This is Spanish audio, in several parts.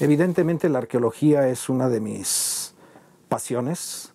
Evidentemente la arqueología es una de mis pasiones.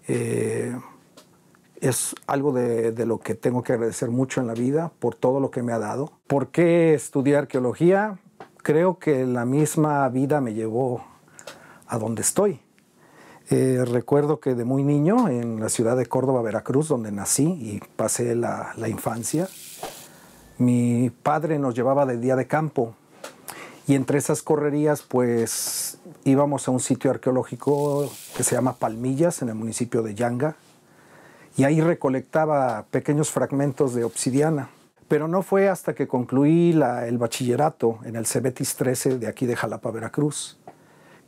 Es algo de lo que tengo que agradecer mucho en la vida por todo lo que me ha dado. ¿Por qué estudié arqueología? Creo que la misma vida me llevó a donde estoy. Recuerdo que de muy niño, en la ciudad de Córdoba, Veracruz, donde nací y pasé la infancia, mi padre nos llevaba de día de campo. Y entre esas correrías, pues íbamos a un sitio arqueológico que se llama Palmillas, en el municipio de Yanga, y ahí recolectaba pequeños fragmentos de obsidiana. Pero no fue hasta que concluí el bachillerato en el Cebetis 13 de aquí de Jalapa, Veracruz,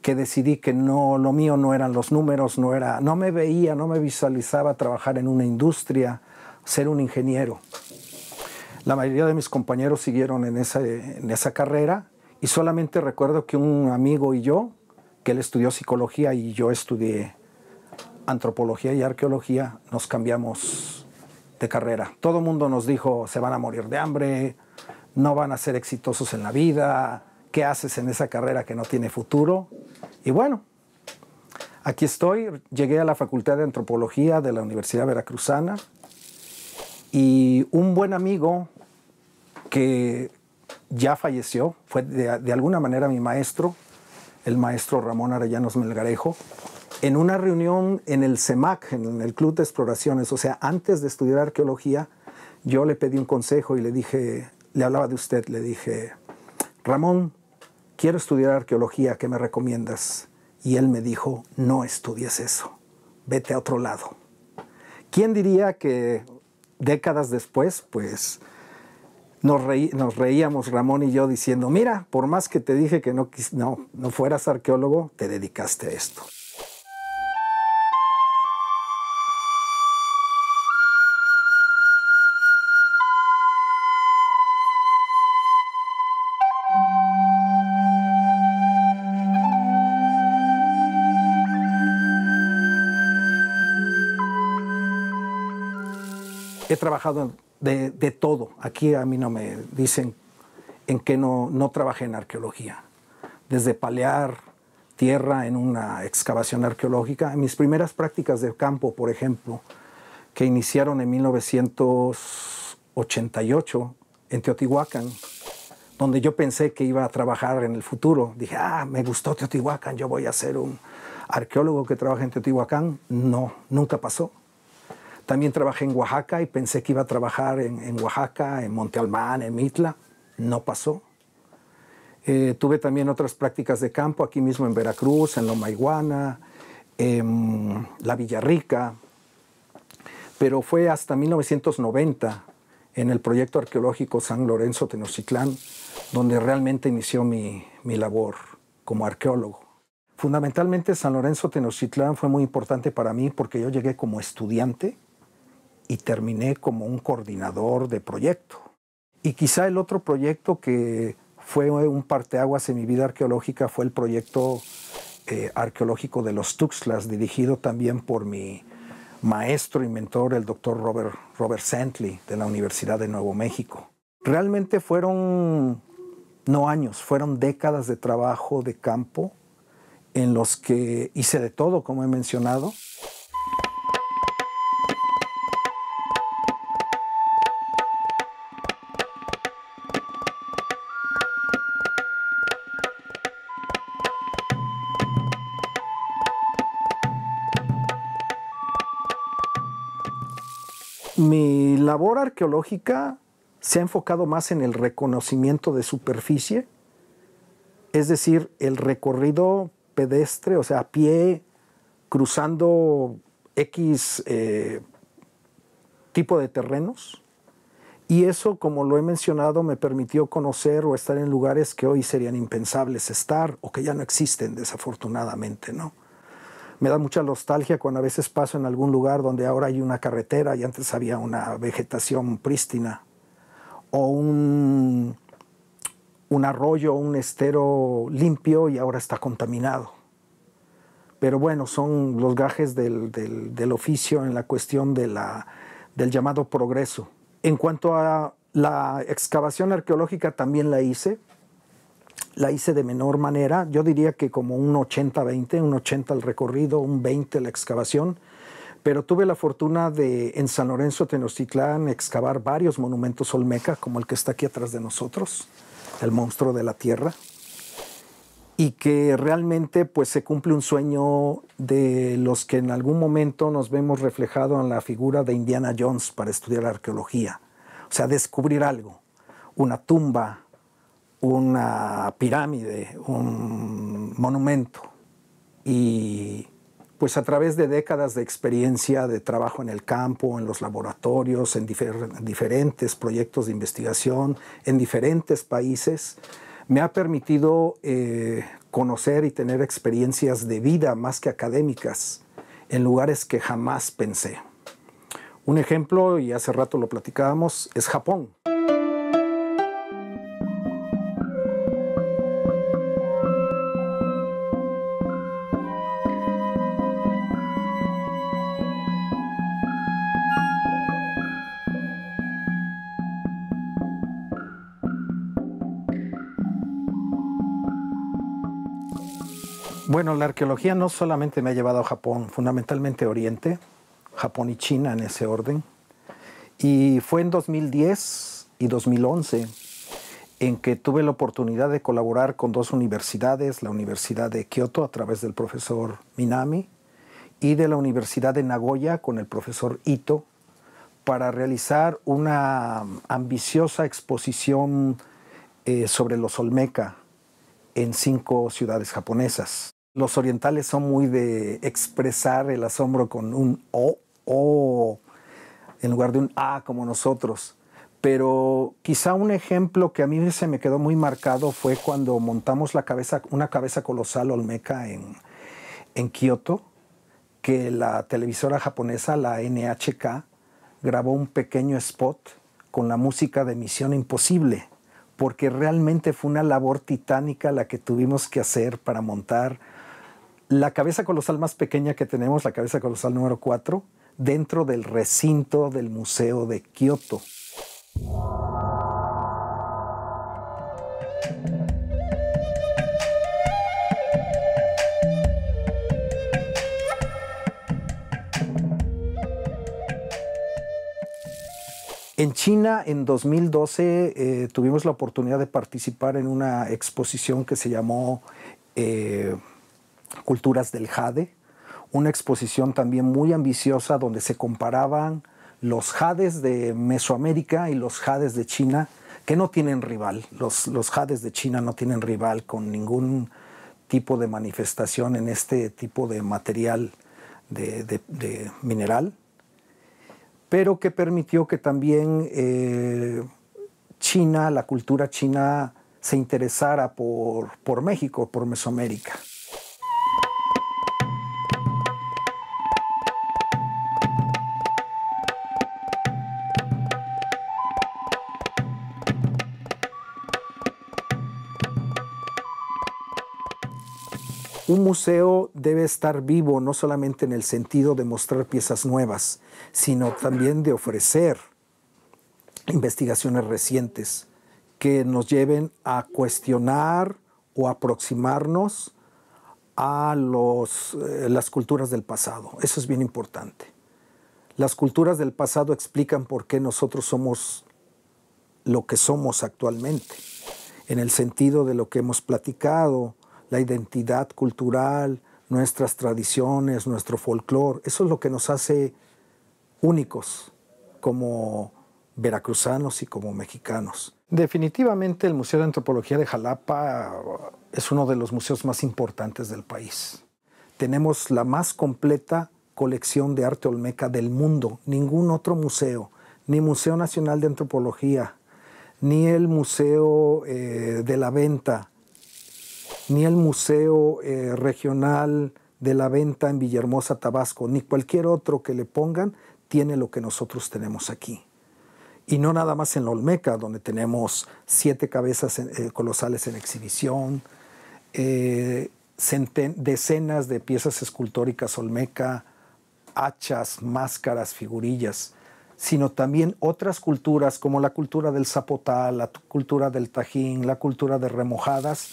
que decidí que no, lo mío no eran los números, no me veía, no me visualizaba trabajar en una industria, ser un ingeniero. La mayoría de mis compañeros siguieron en esa carrera, y solamente recuerdo que un amigo y yo, que él estudió psicología y yo estudié antropología y arqueología, nos cambiamos de carrera. Todo el mundo nos dijo, se van a morir de hambre, no van a ser exitosos en la vida, ¿qué haces en esa carrera que no tiene futuro? Y bueno, aquí estoy, llegué a la Facultad de Antropología de la Universidad Veracruzana, y un buen amigo que ya falleció, fue de alguna manera mi maestro, el maestro Ramón Arellanos Melgarejo, en una reunión en el CEMAC, en el Club de Exploraciones, o sea, antes de estudiar arqueología, yo le pedí un consejo y le dije, le hablaba de usted, le dije, Ramón, quiero estudiar arqueología, ¿qué me recomiendas? Y él me dijo, no estudies eso, vete a otro lado. ¿Quién diría que décadas después, pues, nos reíamos Ramón y yo diciendo, mira, por más que te dije que no fueras arqueólogo, te dedicaste a esto. He trabajado de todo. Aquí a mí no me dicen en qué no trabajé en arqueología. Desde palear tierra en una excavación arqueológica. En mis primeras prácticas de campo, por ejemplo, que iniciaron en 1988 en Teotihuacán, donde yo pensé que iba a trabajar en el futuro. Dije, me gustó Teotihuacán, yo voy a ser un arqueólogo que trabaja en Teotihuacán. No, nunca pasó. También trabajé en Oaxaca y pensé que iba a trabajar en Oaxaca, en Monte Albán, en Mitla. No pasó. Tuve también otras prácticas de campo aquí mismo en Veracruz, en Loma Iguana, en La Villarrica. Pero fue hasta 1990, en el proyecto arqueológico San Lorenzo Tenochtitlán, donde realmente inició mi labor como arqueólogo. Fundamentalmente San Lorenzo Tenochtitlán fue muy importante para mí porque yo llegué como estudiante y terminé como un coordinador de proyecto. Y quizá el otro proyecto que fue un parteaguas en mi vida arqueológica fue el proyecto arqueológico de los Tuxtlas, dirigido también por mi maestro y mentor, el doctor Robert Sentley, de la Universidad de Nuevo México. Realmente fueron, no años, fueron décadas de trabajo de campo en los que hice de todo, como he mencionado. Mi labor arqueológica se ha enfocado más en el reconocimiento de superficie, es decir, el recorrido pedestre, o sea, a pie, cruzando X tipo de terrenos. Y eso, como lo he mencionado, me permitió conocer o estar en lugares que hoy serían impensables estar o que ya no existen, desafortunadamente, ¿no? Me da mucha nostalgia cuando a veces paso en algún lugar donde ahora hay una carretera y antes había una vegetación prístina, o un arroyo, un estero limpio y ahora está contaminado. Pero bueno, son los gajes del oficio en la cuestión del llamado progreso. En cuanto a la excavación arqueológica, también la hice la hice de menor manera, yo diría que como un 80-20, un 80 el recorrido, un 20 la excavación, pero tuve la fortuna de en San Lorenzo, Tenochtitlán, excavar varios monumentos olmeca, como el que está aquí atrás de nosotros, el monstruo de la tierra, y que realmente pues se cumple un sueño de los que en algún momento nos vemos reflejado en la figura de Indiana Jones para estudiar arqueología. O sea, descubrir algo, una tumba, una pirámide, un monumento. Y pues a través de décadas de experiencia, de trabajo en el campo, en los laboratorios, en diferentes proyectos de investigación, en diferentes países, me ha permitido conocer y tener experiencias de vida más que académicas en lugares que jamás pensé. Un ejemplo, y hace rato lo platicábamos, es Japón. Bueno, la arqueología no solamente me ha llevado a Japón, fundamentalmente a Oriente, Japón y China en ese orden. Y fue en 2010 y 2011 en que tuve la oportunidad de colaborar con dos universidades, la Universidad de Kioto a través del profesor Minami y de la Universidad de Nagoya con el profesor Ito, para realizar una ambiciosa exposición sobre los Olmeca en 5 ciudades japonesas. Los orientales son muy de expresar el asombro con un o en lugar de un a como nosotros. Pero quizá un ejemplo que a mí se me quedó muy marcado fue cuando montamos una cabeza colosal olmeca en Kioto, que la televisora japonesa, la NHK, grabó un pequeño spot con la música de Misión Imposible, porque realmente fue una labor titánica la que tuvimos que hacer para montar la cabeza colosal más pequeña que tenemos, la cabeza colosal número 4, dentro del recinto del Museo de Kioto. En China, en 2012, tuvimos la oportunidad de participar en una exposición que se llamó Culturas del Jade, una exposición también muy ambiciosa donde se comparaban los jades de Mesoamérica y los jades de China, que no tienen rival. Los jades de China no tienen rival con ningún tipo de manifestación en este tipo de material de mineral, pero que permitió que también China, la cultura china, se interesara por México, por Mesoamérica. Un museo debe estar vivo no solamente en el sentido de mostrar piezas nuevas, sino también de ofrecer investigaciones recientes que nos lleven a cuestionar o aproximarnos a las culturas del pasado. Eso es bien importante. Las culturas del pasado explican por qué nosotros somos lo que somos actualmente, en el sentido de lo que hemos platicado, la identidad cultural, nuestras tradiciones, nuestro folclore. Eso es lo que nos hace únicos como veracruzanos y como mexicanos. Definitivamente el Museo de Antropología de Jalapa es uno de los museos más importantes del país. Tenemos la más completa colección de arte olmeca del mundo. Ningún otro museo, ni Museo Nacional de Antropología, ni el Museo de la Venta, ni el Museo Regional de la Venta en Villahermosa, Tabasco, ni cualquier otro que le pongan, tiene lo que nosotros tenemos aquí. Y no nada más en la Olmeca, donde tenemos 7 cabezas colosales en exhibición, decenas de piezas escultóricas Olmeca, hachas, máscaras, figurillas. sino también otras culturas como la cultura del zapotal, la cultura del tajín, la cultura de remojadas,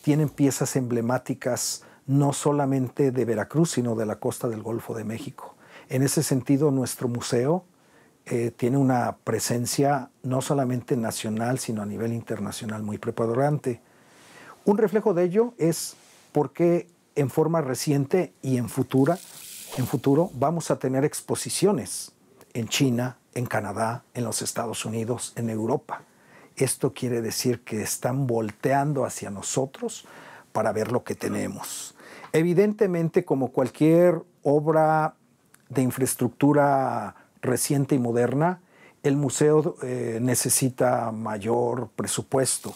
tienen piezas emblemáticas no solamente de Veracruz, sino de la costa del Golfo de México. En ese sentido, nuestro museo tiene una presencia no solamente nacional, sino a nivel internacional muy preponderante. Un reflejo de ello es porque en forma reciente y en futuro vamos a tener exposiciones en China, en Canadá, en los Estados Unidos, en Europa. Esto quiere decir que están volteando hacia nosotros para ver lo que tenemos. Evidentemente, como cualquier obra de infraestructura reciente y moderna, el museo necesita mayor presupuesto.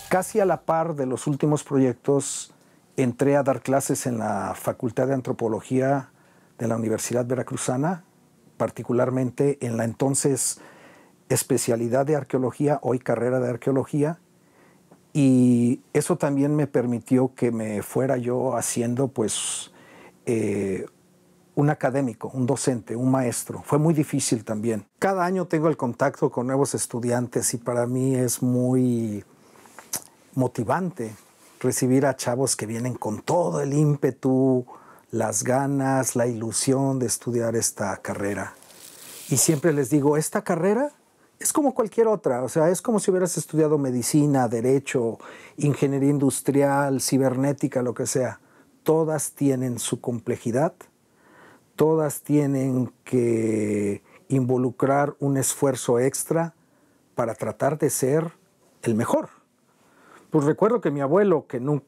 Casi a la par de los últimos proyectos, entré a dar clases en la Facultad de Antropología de la Universidad Veracruzana, particularmente en la entonces especialidad de arqueología, hoy carrera de arqueología, y eso también me permitió que me fuera yo haciendo pues un académico, un docente, un maestro. Fue muy difícil también. Cada año tengo el contacto con nuevos estudiantes y para mí es muy motivante recibir a chavos que vienen con todo el ímpetu, las ganas, la ilusión de estudiar esta carrera. Y siempre les digo, esta carrera es como cualquier otra, o sea, es como si hubieras estudiado medicina, derecho, ingeniería industrial, cibernética, lo que sea. Todas tienen su complejidad, todas tienen que involucrar un esfuerzo extra para tratar de ser el mejor. Pues recuerdo que mi abuelo, que no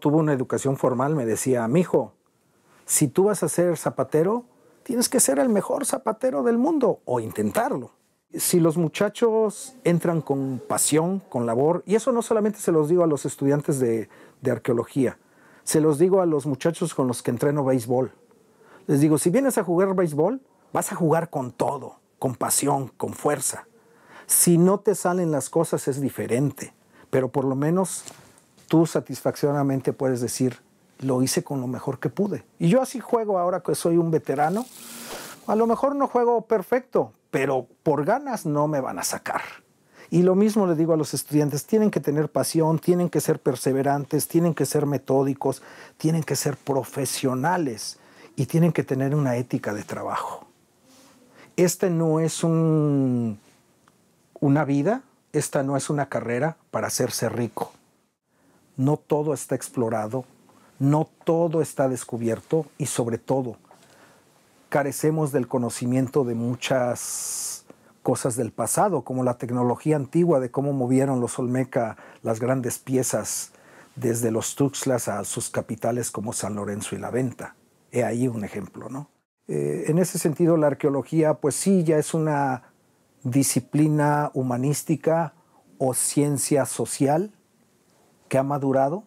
tuvo una educación formal, me decía, mijo, si tú vas a ser zapatero, tienes que ser el mejor zapatero del mundo o intentarlo. Si los muchachos entran con pasión, con labor, y eso no solamente se los digo a los estudiantes de arqueología, se los digo a los muchachos con los que entreno béisbol. Les digo, si vienes a jugar béisbol, vas a jugar con todo, con pasión, con fuerza. Si no te salen las cosas es diferente, pero por lo menos tú satisfactoriamente puedes decir, lo hice con lo mejor que pude. Y yo así juego ahora que soy un veterano. A lo mejor no juego perfecto, pero por ganas no me van a sacar. Y lo mismo le digo a los estudiantes, tienen que tener pasión, tienen que ser perseverantes, tienen que ser metódicos, tienen que ser profesionales y tienen que tener una ética de trabajo. Este no es una vida, esta no es una carrera para hacerse rico. No todo está explorado, no todo está descubierto y sobre todo carecemos del conocimiento de muchas cosas del pasado, como la tecnología antigua de cómo movieron los Olmeca las grandes piezas desde los Tuxtlas a sus capitales como San Lorenzo y La Venta. He ahí un ejemplo, ¿no? En ese sentido, la arqueología, pues sí, ya es una disciplina humanística o ciencia social que ha madurado.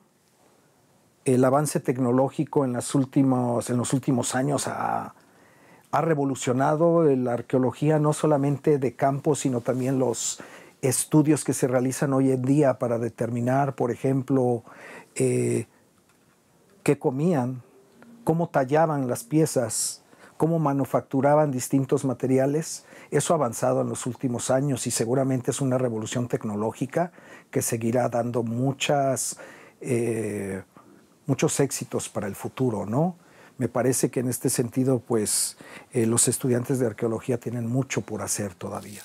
El avance tecnológico en los últimos años ha revolucionado la arqueología, no solamente de campo, sino también los estudios que se realizan hoy en día para determinar, por ejemplo, qué comían, cómo tallaban las piezas, cómo manufacturaban distintos materiales. Eso ha avanzado en los últimos años y seguramente es una revolución tecnológica que seguirá dando muchos éxitos para el futuro, ¿no? Me parece que en este sentido, pues, los estudiantes de arqueología tienen mucho por hacer todavía.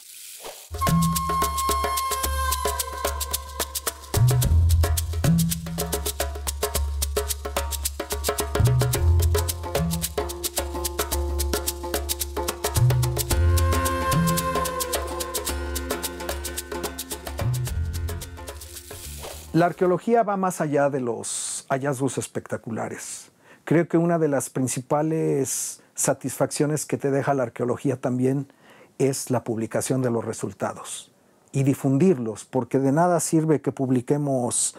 La arqueología va más allá de los hallazgos espectaculares. Creo que una de las principales satisfacciones que te deja la arqueología también es la publicación de los resultados y difundirlos, porque de nada sirve que publiquemos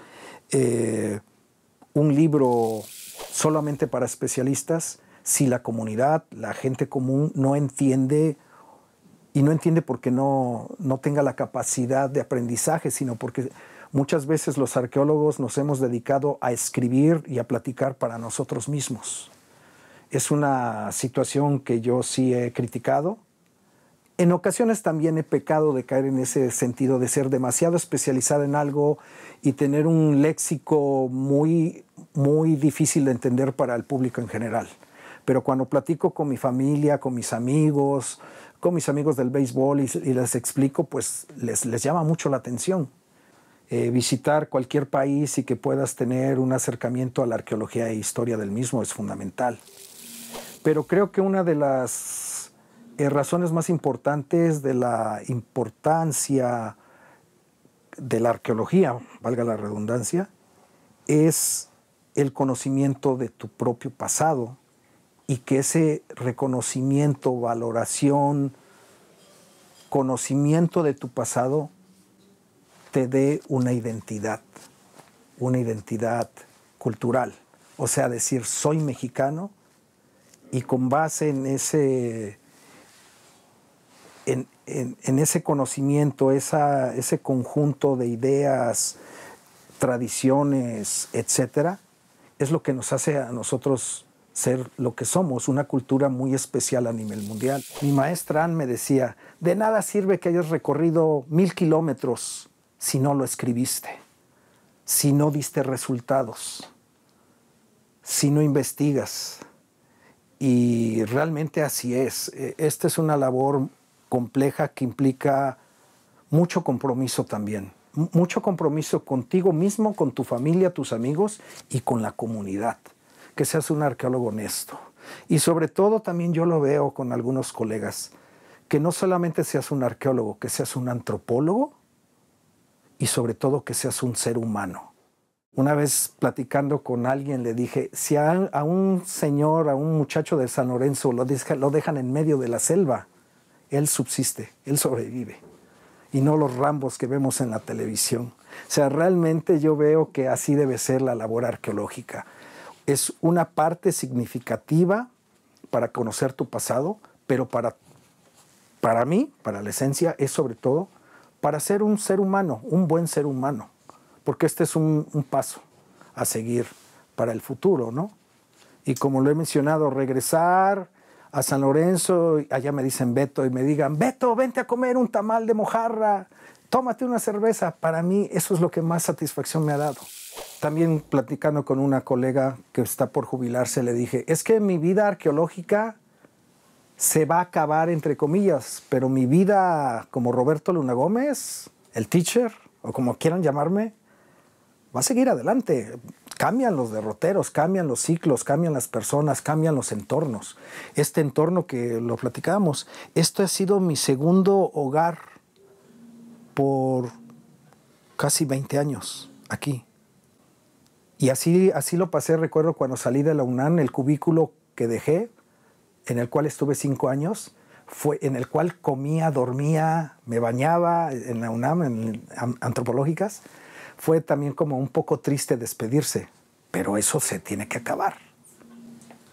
un libro solamente para especialistas si la comunidad, la gente común no entiende, y no entiende porque no tenga la capacidad de aprendizaje, sino porque muchas veces los arqueólogos nos hemos dedicado a escribir y a platicar para nosotros mismos. Es una situación que yo sí he criticado. En ocasiones también he pecado de caer en ese sentido de ser demasiado especializado en algo y tener un léxico muy difícil de entender para el público en general. Pero cuando platico con mi familia, con mis amigos del béisbol y les explico, pues les llama mucho la atención. Visitar cualquier país y que puedas tener un acercamiento a la arqueología e historia del mismo es fundamental. Pero creo que una de las razones más importantes de la importancia de la arqueología, valga la redundancia, es el conocimiento de tu propio pasado y que ese reconocimiento, valoración, conocimiento de tu pasado te dé una identidad cultural. O sea, decir, soy mexicano, y con base en ese conocimiento, ese conjunto de ideas, tradiciones, etcétera, es lo que nos hace a nosotros ser lo que somos, una cultura muy especial a nivel mundial. Mi maestra Ann me decía, de nada sirve que hayas recorrido 1000 kilómetros si no lo escribiste, si no diste resultados, si no investigas. Y realmente así es. Esta es una labor compleja que implica mucho compromiso también. Mucho compromiso contigo mismo, con tu familia, tus amigos y con la comunidad. Que seas un arqueólogo honesto. Y sobre todo también yo lo veo con algunos colegas, que no solamente seas un arqueólogo, que seas un antropólogo y sobre todo que seas un ser humano. Una vez platicando con alguien le dije, si a un señor, a un muchacho de San Lorenzo lo dejan en medio de la selva, él subsiste, él sobrevive. Y no los Rambos que vemos en la televisión. O sea, realmente yo veo que así debe ser la labor arqueológica. Es una parte significativa para conocer tu pasado, pero para mí, para la esencia, es sobre todo para ser un ser humano, un buen ser humano. Porque este es un paso a seguir para el futuro, ¿no? Y como lo he mencionado, regresar a San Lorenzo, allá me dicen Beto, y me digan, Beto, vente a comer un tamal de mojarra, tómate una cerveza. Para mí eso es lo que más satisfacción me ha dado. También platicando con una colega que está por jubilarse, le dije, es que mi vida arqueológica se va a acabar, entre comillas, pero mi vida como Roberto Luna Gómez, el teacher, o como quieran llamarme, va a seguir adelante. Cambian los derroteros, cambian los ciclos, cambian las personas, cambian los entornos. Este entorno que lo platicábamos, esto ha sido mi segundo hogar por casi 20 años aquí. Y así lo pasé, recuerdo cuando salí de la UNAM, el cubículo que dejé, en el cual estuve 5 años, fue en el cual comía, dormía, me bañaba en la UNAM, en antropológicas. Fue también como un poco triste despedirse, pero eso se tiene que acabar,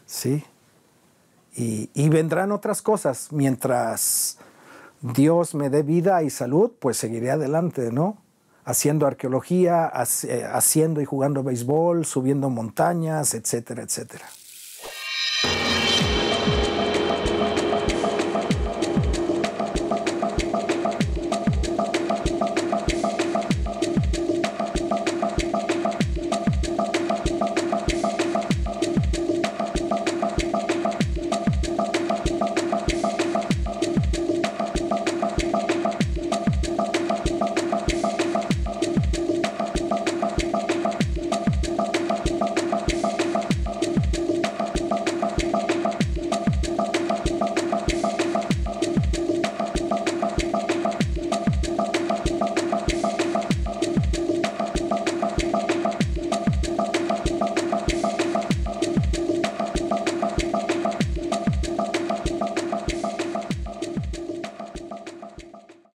¿sí? Y vendrán otras cosas. Mientras Dios me dé vida y salud, pues seguiré adelante, ¿no? Haciendo arqueología, haciendo y jugando béisbol, subiendo montañas, etcétera, etcétera.